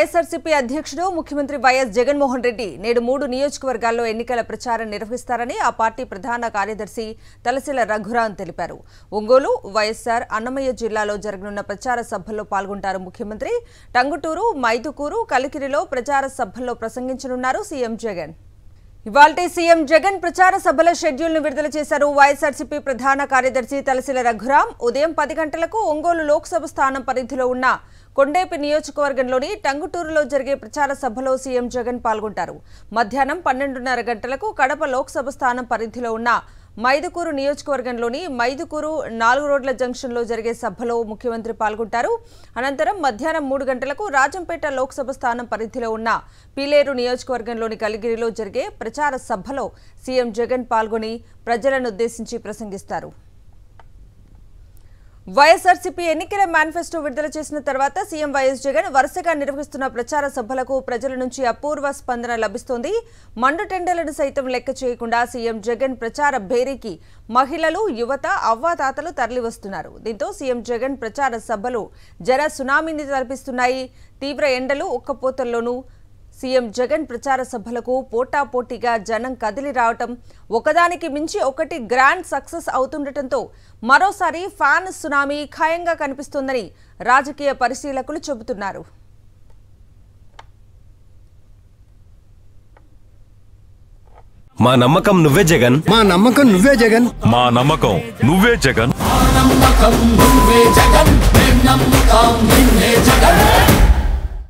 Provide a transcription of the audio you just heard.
వైఎస్ఆర్సీపీ అధ్యక్షుడు ముఖ్యమంత్రి వైఎస్ జగన్మోహన్ రెడ్డి నేడు 3 నియోజకవర్గాల్లో ఎన్నికల ప్రచారం నిర్వహిస్తారని ఆ పార్టీ ప్రధాన కార్యదర్శి తలసిల రఘురాం తెలిపారు. ఒంగోలు, వైఎస్ఆర్, అన్నమయ్య జిల్లాలో జరగనున్న ప్రచార సభల్లో పాల్గొంటారు ముఖ్యమంత్రి. టంగుటూరు, మైదుకూరు, కలికిరిలో ప్రచార సభల్లో ప్రసంగించనున్నారు సీఎం జగన్. ఇవాల్టి సీఎం జగన్ ప్రచార సభల షెడ్యూల్ ను విడుదల చేశారు. వైఎస్ఆర్సీపీ ప్రధాన కార్యదర్శి తలసిల రఘురాం ఉదయం 10 గంటలకు ఒంగోలు లోక్సభ స్థానం పరిధిలో ఉన్న కొండేపి నియోజకవర్గంలోని టంగుటూరులో జరిగే ప్రచార సభలో సీఎం జగన్ పాల్గొంటారు. మధ్యాహ్నం 12:30 గంటలకు కడప లోక్సభ స్థానం పరిధిలో ఉన్న మైదుకూరు నియోజకవర్గంలోని మైదుకూరు 4 రోడ్ల జంక్షన్లో జరిగే సభలో ముఖ్యమంత్రి పాల్గొంటారు. అనంతరం మధ్యాహ్నం 3 గంటలకు రాజంపేట లోక్సభ స్థానం పరిధిలో ఉన్న పీలేరు నియోజకవర్గంలోని కలిగిరిలో జరిగే ప్రచార సభలో సీఎం జగన్ పాల్గొని ప్రజలను ఉద్దేశించి ప్రసంగిస్తారు. వైఎస్ఆర్సీపీ ఎన్నికల మేనిఫెస్టో విడుదల చేసిన తర్వాత సీఎం వైఎస్ జగన్ వరుసగా నిర్వహిస్తున్న ప్రచార సభలకు ప్రజల నుంచి అపూర్వ స్పందన లభిస్తోంది. మండు టెండర్లను సైతం లెక్క చేయకుండా సీఎం జగన్ ప్రచార భేరీకి మహిళలు, యువత, అవ్వాతాతలు తరలివస్తున్నారు. దీంతో సీఎం జగన్ ప్రచార సభలు జన సునామీని తలపిస్తున్నాయి. తీవ్ర ఎండలు, ఉక్కపోతల్లోనూ సీఎం జగన్ ప్రచార సభలకు పోటాపోటీగా జనం కదిలి రావటం, ఒకదానికి మించి ఒకటి గ్రాండ్ సక్సెస్ అవుతుండటంతో మరోసారి ఫ్యాన్ సునామీ ఖాయంగా కనిపిస్తోందని రాజకీయ పరిశీలకులు చెబుతున్నారు. మా నమ్మకం నువ్వే జగన్, మా నమ్మకం నువ్వే జగన్, మా నమ్మకం నువ్వే జగన్, మా నమ్మకం నువ్వే జగన్, మేం నమ్ముతాం నిన్నే జగన్.